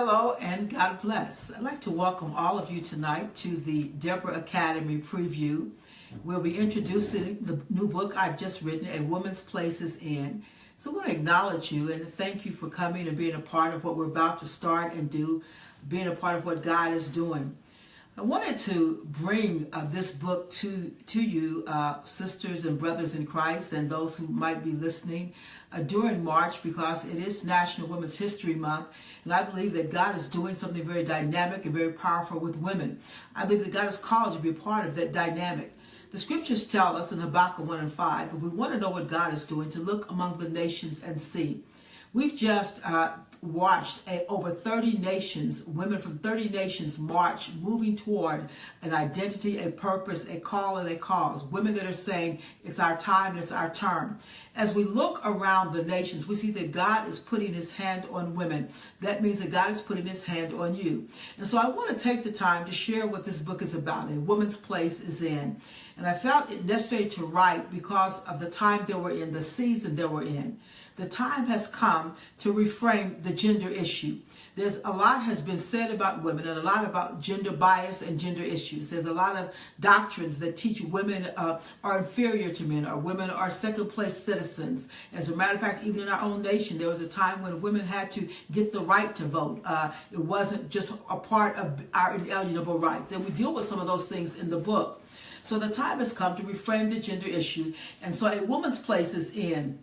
Hello and God bless. I'd like to welcome all of you tonight to the Deborah Academy preview. We'll be introducing the new book I've just written, A Woman's Place is In. So I want to acknowledge you and thank you for coming and being a part of what we're about to start and do, being a part of what God is doing. I wanted to bring this book to you, sisters and brothers in Christ, and those who might be listening during March, because it is National Women's History Month, and I believe that God is doing something very dynamic and very powerful with women. I believe that God has called you to be a part of that dynamic. The scriptures tell us in Habakkuk 1 and 5, if we want to know what God is doing, to look among the nations and see. We've just watched over 30 nations, women from 30 nations march, moving toward an identity, a purpose, a call, and a cause. Women that are saying, it's our time and it's our turn. As we look around the nations, we see that God is putting his hand on women. That means that God is putting his hand on you. And so I want to take the time to share what this book is about, A Woman's Place is In. And I felt it necessary to write because of the time that we're in, the season that we're in. The time has come to reframe the gender issue. There's a lot has been said about women and a lot about gender bias and gender issues. There's a lot of doctrines that teach women are inferior to men, or women are second-place citizens. As a matter of fact, even in our own nation, there was a time when women had to get the right to vote. It wasn't just a part of our inalienable rights. And we deal with some of those things in the book. So the time has come to reframe the gender issue. And so A Woman's Place is in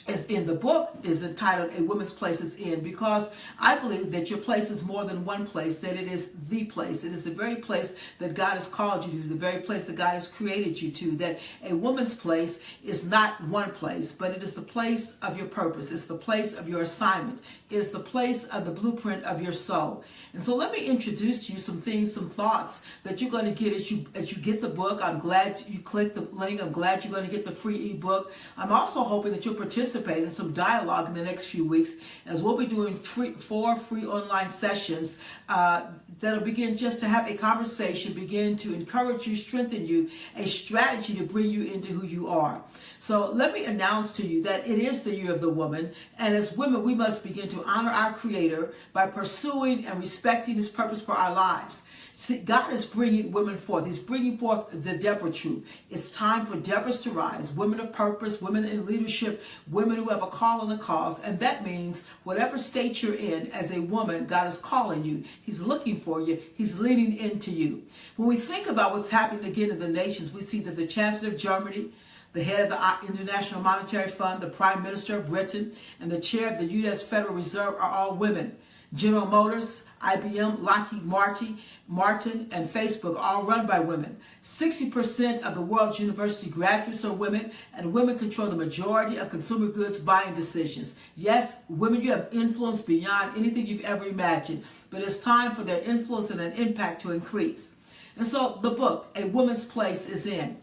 the book is entitled A Woman's Place is In, because I believe that your place is more than one place, that it is the place. It is the very place that God has called you to, the very place that God has created you to, that a woman's place is not one place, but it is the place of your purpose. It's the place of your assignment. It is the place of the blueprint of your soul. And so let me introduce to you some things, some thoughts that you're going to get as you get the book. I'm glad you clicked the link. I'm glad you're going to get the free ebook. I'm also hoping that you'll participate in some dialogue in the next few weeks, as we'll be doing 4 free online sessions that'll begin just to have a conversation, begin to encourage you, strengthen you, a strategy to bring you into who you are. So let me announce to you that it is the year of the woman, and as women we must begin to honor our Creator by pursuing and respecting his purpose for our lives. See, God is bringing women forth. He's bringing forth the Deborah troop. It's time for Deborahs to rise, women of purpose, women in leadership, women who have a call and a cause. And that means whatever state you're in as a woman, God is calling you. He's looking for you. He's leaning into you. When we think about what's happening again in the nations, we see that the Chancellor of Germany, the head of the International Monetary Fund, the Prime Minister of Britain, and the chair of the U.S. Federal Reserve are all women. General Motors, IBM, Lockheed Martin, and Facebook are all run by women. 60% of the world's university graduates are women, and women control the majority of consumer goods buying decisions. Yes, women, you have influence beyond anything you've ever imagined, but it's time for their influence and their impact to increase. And so the book, A Woman's Place is In.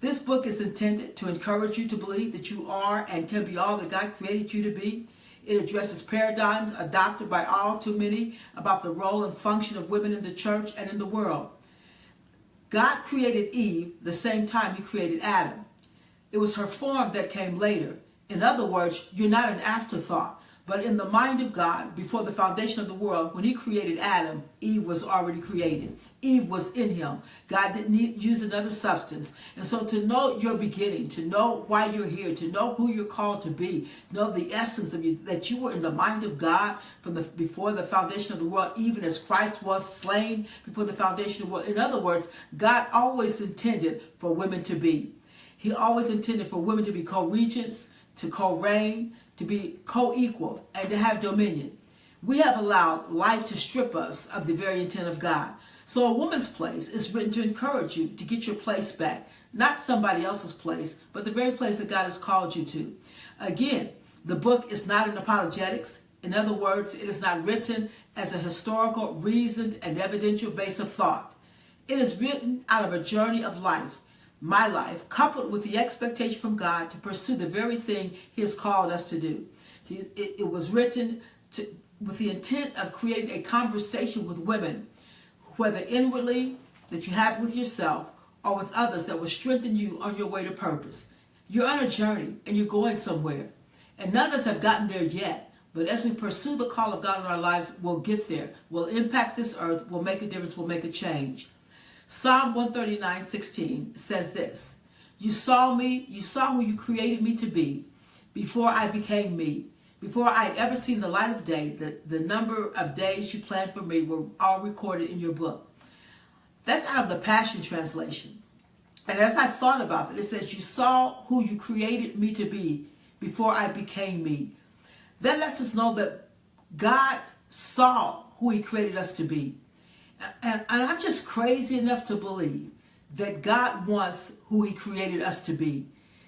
This book is intended to encourage you to believe that you are and can be all that God created you to be. It addresses paradigms adopted by all too many about the role and function of women in the church and in the world. God created Eve the same time he created Adam. It was her form that came later. In other words, you're not an afterthought. But in the mind of God, before the foundation of the world, when he created Adam, Eve was already created. Eve was in him. God didn't use another substance. And so to know your beginning, to know why you're here, to know who you're called to be, know the essence of you, that you were in the mind of God before the foundation of the world, even as Christ was slain before the foundation of the world. In other words, God always intended for women to be. He always intended for women to be co-regents, to co-reign, to be co-equal, and to have dominion. We have allowed life to strip us of the very intent of God. So A Woman's Place is written to encourage you to get your place back. Not somebody else's place, but the very place that God has called you to. Again, the book is not an apologetics. In other words, it is not written as a historical, reasoned, and evidential base of thought. It is written out of a journey of life, my life, coupled with the expectation from God to pursue the very thing he has called us to do. It was written with the intent of creating a conversation with women, whether inwardly that you have with yourself or with others, that will strengthen you on your way to purpose. You're on a journey and you're going somewhere. And none of us have gotten there yet, But as we pursue the call of God in our lives, we'll get there. We'll impact this earth. We'll make a difference. We'll make a change. Psalm 139:16 says this: You saw me, you saw who you created me to be before I became me. Before I had ever seen the light of day, the number of days you planned for me were all recorded in your book. That's out of the Passion Translation. And as I thought about it, it says, you saw who you created me to be before I became me. That lets us know that God saw who he created us to be. And I'm just crazy enough to believe that God wants who he created us to be.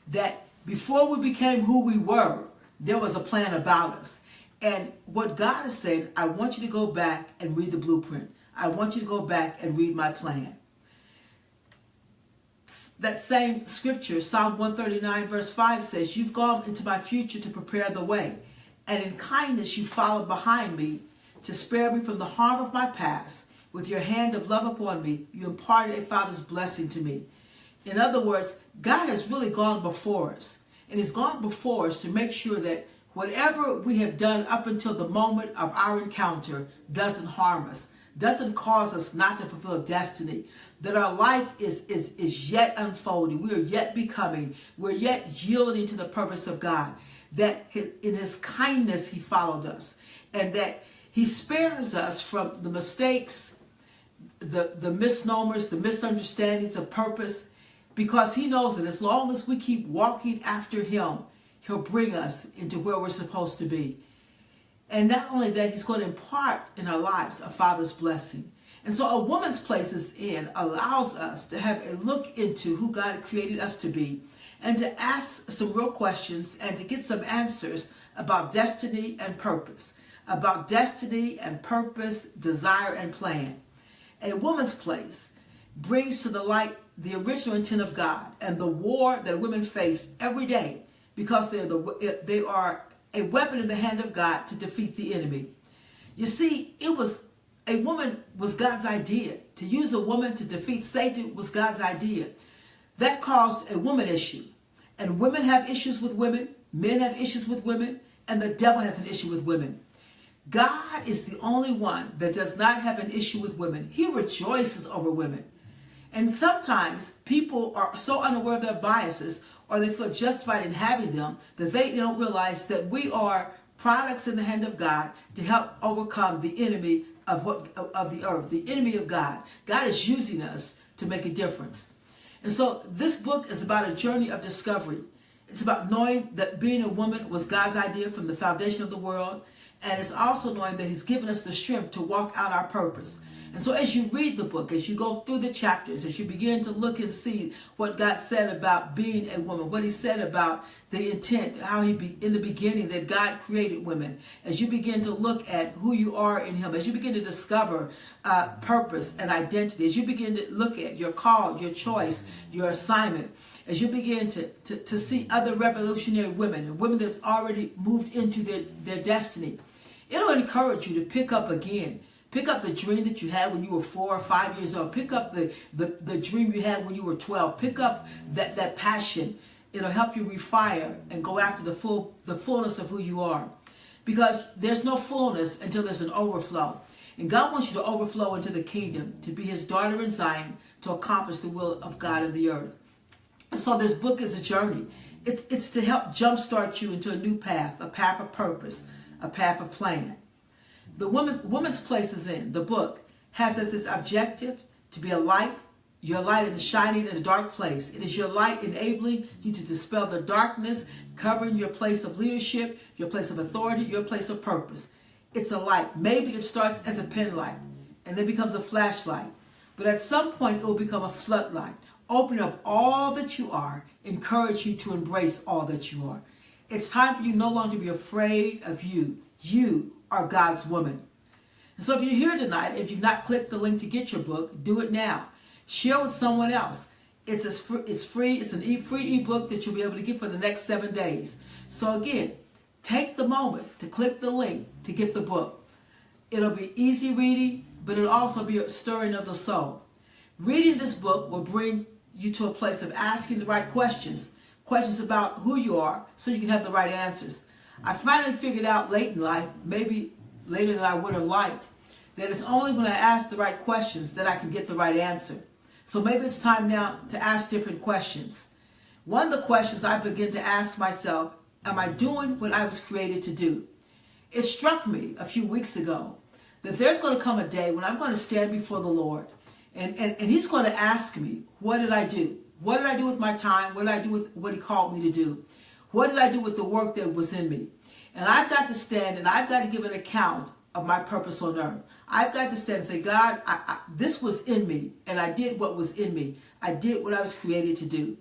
That before we became who we were, there was a plan about us. And what God is saying, I want you to go back and read the blueprint. I want you to go back and read my plan. That same scripture, Psalm 139 verse 5 says, you've gone into my future to prepare the way. And in kindness you followed behind me to spare me from the harm of my past. With your hand of love upon me, you imparted a father's blessing to me. In other words, God has really gone before us. And he's gone before us to make sure that whatever we have done up until the moment of our encounter doesn't harm us, doesn't cause us not to fulfill destiny, that our life is yet unfolding, we are yet becoming, we're yet yielding to the purpose of God, that in his kindness he followed us, and that he spares us from the mistakes, the misnomers, the misunderstandings of purpose, because he knows that as long as we keep walking after him, he'll bring us into where we're supposed to be. And not only that, he's going to impart in our lives a father's blessing. And so A Woman's Place is In allows us to have a look into who God created us to be, and to ask some real questions and to get some answers about destiny and purpose, about destiny and purpose, desire and plan. A Woman's Place brings to the light the original intent of God and the war that women face every day, because they are a weapon in the hand of God to defeat the enemy. You see, a woman was God's idea. To use a woman to defeat Satan was God's idea. That caused a woman issue. And women have issues with women, men have issues with women, and the devil has an issue with women. God is the only one that does not have an issue with women. He rejoices over women. And sometimes people are so unaware of their biases, or they feel justified in having them, that they don't realize that we are products in the hand of God to help overcome the enemy of the earth, the enemy of God. God is using us to make a difference. And so this book is about a journey of discovery. It's about knowing that being a woman was God's idea from the foundation of the world. And it's also knowing that he's given us the strength to walk out our purpose. And so as you read the book, as you go through the chapters, as you begin to look and see what God said about being a woman, what he said about the intent, how in the beginning that God created women, as you begin to look at who you are in him, as you begin to discover purpose and identity, as you begin to look at your call, your choice, your assignment, as you begin to see other revolutionary women and women that have already moved into their destiny, it'll encourage you to pick up again. Pick up the dream that you had when you were 4 or 5 years old. Pick up the dream you had when you were 12. Pick up that passion. It'll help you refire and go after the fullness of who you are. Because there's no fullness until there's an overflow. And God wants you to overflow into the kingdom, to be his daughter in Zion, to accomplish the will of God in the earth. And so this book is a journey. It's to help jumpstart you into a new path, a path of purpose, a path of plan. The Woman's Place is In, the book, has as its objective to be a light, your light in shining in a dark place. It is your light enabling you to dispel the darkness, covering your place of leadership, your place of authority, your place of purpose. It's a light. Maybe it starts as a pen light and then becomes a flashlight. But at some point it will become a floodlight. Open up all that you are, encourage you to embrace all that you are. It's time for you no longer to be afraid of you. You are God's woman. And so if you're here tonight, if you've not clicked the link to get your book, do it now. Share with someone else. It's free. It's a free ebook that you'll be able to get for the next 7 days. So again, take the moment to click the link to get the book. It'll be easy reading, but it'll also be a stirring of the soul. Reading this book will bring you to a place of asking the right questions about who you are, so you can have the right answers. I finally figured out late in life, maybe later than I would have liked, that it's only when I ask the right questions that I can get the right answer. So maybe it's time now to ask different questions. One of the questions I begin to ask myself, am I doing what I was created to do? It struck me a few weeks ago that there's going to come a day when I'm going to stand before the Lord and He's going to ask me, what did I do? What did I do with my time? What did I do with what He called me to do? What did I do with the work that was in me? And I've got to stand and I've got to give an account of my purpose on earth. I've got to stand and say, God, this was in me and I did what was in me. I did what I was created to do.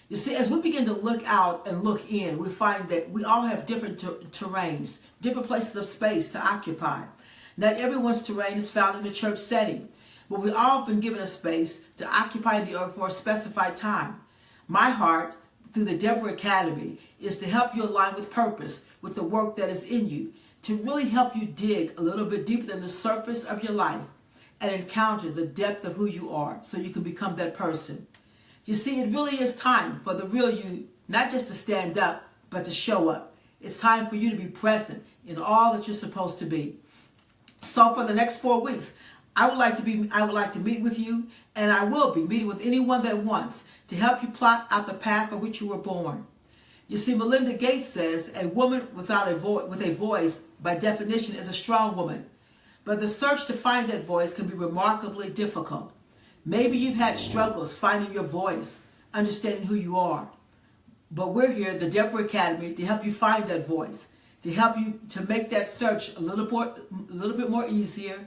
You see, as we begin to look out and look in, we find that we all have different terrains, different places of space to occupy. Not everyone's terrain is found in the church setting, but we've all been given a space to occupy the earth for a specified time. My heart, through the Deborah Academy, is to help you align with purpose, with the work that is in you, to really help you dig a little bit deeper than the surface of your life and encounter the depth of who you are so you can become that person. You see, it really is time for the real you, not just to stand up, but to show up. It's time for you to be present in all that you're supposed to be. So for the next 4 weeks, I would like to meet with you, and I will be meeting with anyone that wants to help you plot out the path for which you were born. You see, Melinda Gates says a woman with a voice, by definition, is a strong woman. But the search to find that voice can be remarkably difficult. Maybe you've had struggles finding your voice, understanding who you are. But we're here at the Deborah Academy to help you find that voice, to help you to make that search a little bit more easier,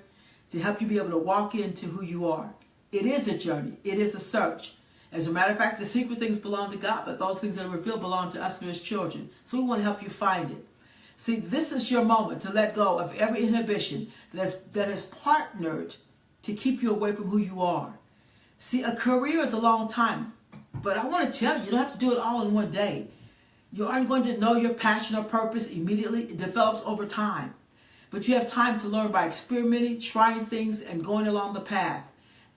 to help you be able to walk into who you are. It is a journey. It is a search. As a matter of fact, the secret things belong to God, but those things that are revealed belong to us and His children. So we want to help you find it. See, this is your moment to let go of every inhibition that has partnered to keep you away from who you are. See, a career is a long time, but I want to tell you, you don't have to do it all in one day. You aren't going to know your passion or purpose immediately. It develops over time. But you have time to learn by experimenting, trying things, and going along the path.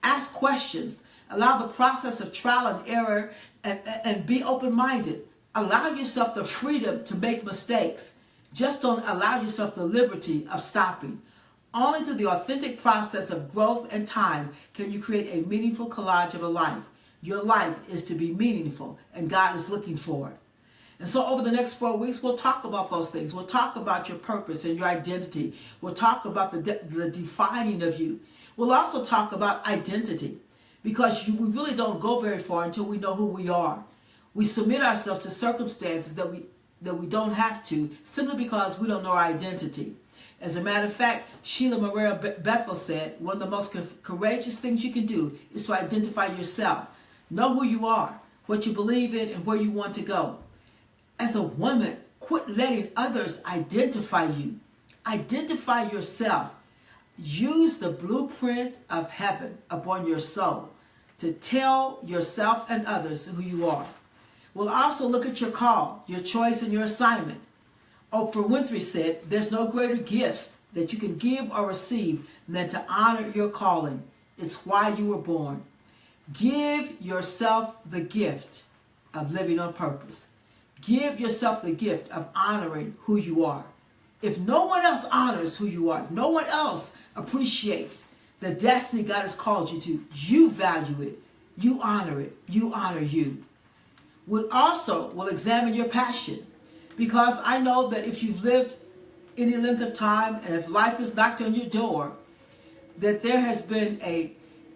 Ask questions. Allow the process of trial and error and be open-minded. Allow yourself the freedom to make mistakes. Just don't allow yourself the liberty of stopping. Only through the authentic process of growth and time can you create a meaningful collage of a life. Your life is to be meaningful, and God is looking for it. And so over the next 4 weeks, we'll talk about those things. We'll talk about your purpose and your identity. We'll talk about the defining of you. We'll also talk about identity, because we really don't go very far until we know who we are. We submit ourselves to circumstances that we don't have to, simply because we don't know our identity. As a matter of fact, Sheila Maria Bethel said, one of the most courageous things you can do is to identify yourself. Know who you are, what you believe in, and where you want to go. As a woman, quit letting others identify you. Identify yourself. Use the blueprint of heaven upon your soul to tell yourself and others who you are. We'll also look at your call, your choice, and your assignment. Oprah Winfrey said, there's no greater gift that you can give or receive than to honor your calling. It's why you were born. Give yourself the gift of living on purpose. Give yourself the gift of honoring who you are. If no one else honors who you are, if no one else appreciates the destiny God has called you to, you value it, you honor it, you honor you. We'll examine your passion, because I know that if you've lived any length of time and if life has knocked on your door, that there has been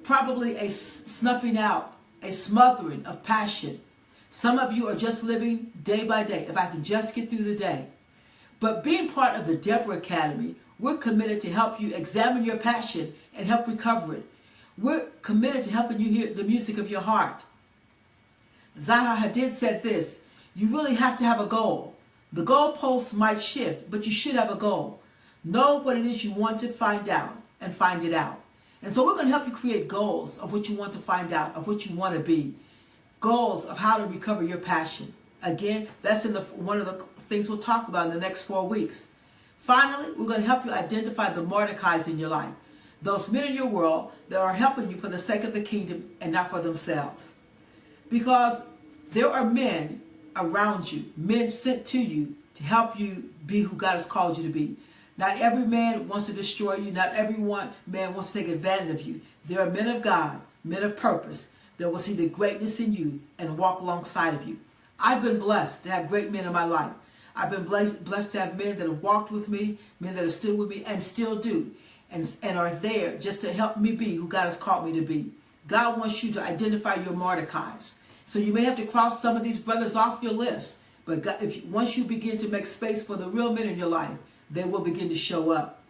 probably a snuffing out, a smothering of passion. Some of you are just living day by day. If I can just get through the day. But being part of the Deborah Academy, we're committed to help you examine your passion and help recover it. We're committed to helping you hear the music of your heart. Zaha Hadid said this, you really have to have a goal. The goalposts might shift, but you should have a goal. Know what it is you want to find out and find it out. And so we're going to help you create goals of what you want to find out, of what you want to be. Goals of how to recover your passion. Again, that's one of the things we'll talk about in the next 4 weeks. Finally, we're going to help you identify the Mordecais in your life. Those men in your world that are helping you for the sake of the kingdom and not for themselves. Because there are men around you, men sent to you to help you be who God has called you to be. Not every man wants to destroy you. Not every man wants to take advantage of you. There are men of God, men of purpose, that will see the greatness in you and walk alongside of you. I've been blessed to have great men in my life. I've been blessed to have men that have walked with me, men that have stood with me and still do, and are there just to help me be who God has called me to be. God wants you to identify your Mordecais. So you may have to cross some of these brothers off your list, but God, once you begin to make space for the real men in your life, they will begin to show up.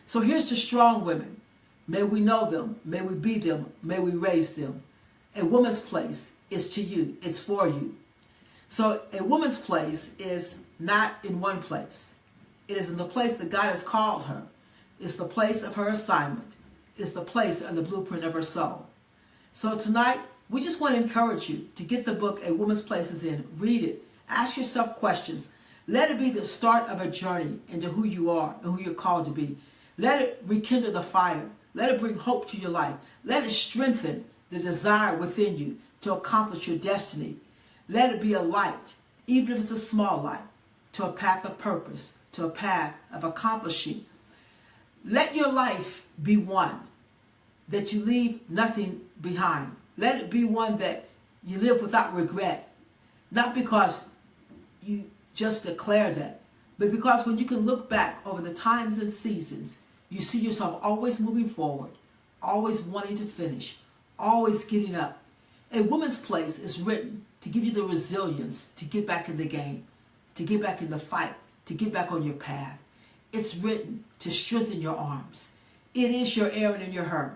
So here's the strong women. May we know them. May we be them. May we raise them. A woman's place is to you. It's for you. So a woman's place is not in one place. It is in the place that God has called her. It's the place of her assignment. It's the place of the blueprint of her soul. So tonight, we just want to encourage you to get the book, A Woman's Place is In. Read it. Ask yourself questions. Let it be the start of a journey into who you are and who you're called to be. Let it rekindle the fire. Let it bring hope to your life. Let it strengthen the desire within you to accomplish your destiny. Let it be a light, even if it's a small light, to a path of purpose, to a path of accomplishing. Let your life be one that you leave nothing behind. Let it be one that you live without regret. Not because you just declare that, but because when you can look back over the times and seasons, you see yourself always moving forward, always wanting to finish, always getting up. A woman's place is written to give you the resilience to get back in the game, to get back in the fight, to get back on your path. It's written to strengthen your arms. It is your Aaron and your Hur.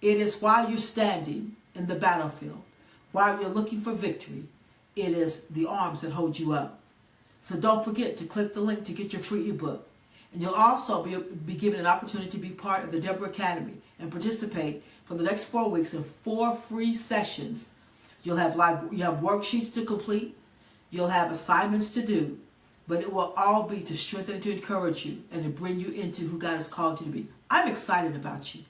It is while you're standing in the battlefield, while you're looking for victory, it is the arms that hold you up. So don't forget to click the link to get your free ebook. And you'll also be given an opportunity to be part of the Deborah Academy and participate for the next 4 weeks in 4 free sessions. You have worksheets to complete. You'll have assignments to do. But it will all be to strengthen and to encourage you and to bring you into who God has called you to be. I'm excited about you.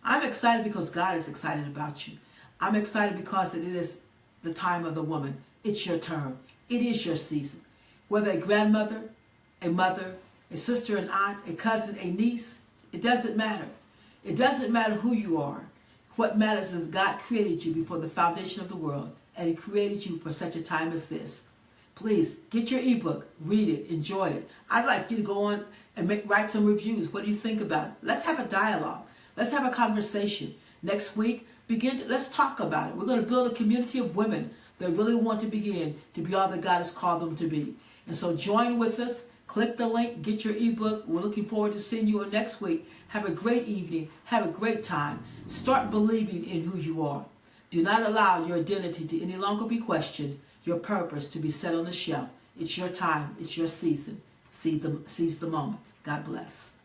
I'm excited because God is excited about you. I'm excited because it is the time of the woman. It's your turn. It is your season. Whether a grandmother, a mother, a sister, an aunt, a cousin, a niece, it doesn't matter. It doesn't matter who you are. What matters is God created you before the foundation of the world, and He created you for such a time as this. Please get your ebook, read it, enjoy it. I'd like you to go on and write some reviews. What do you think about it? Let's have a dialogue. Let's have a conversation. Next week, let's talk about it. We're going to build a community of women that really want to begin to be all that God has called them to be. And so join with us. Click the link, get your ebook. We're looking forward to seeing you next week. Have a great evening. Have a great time. Start believing in who you are. Do not allow your identity to any longer be questioned, your purpose to be set on the shelf. It's your time. It's your season. Seize the moment. God bless.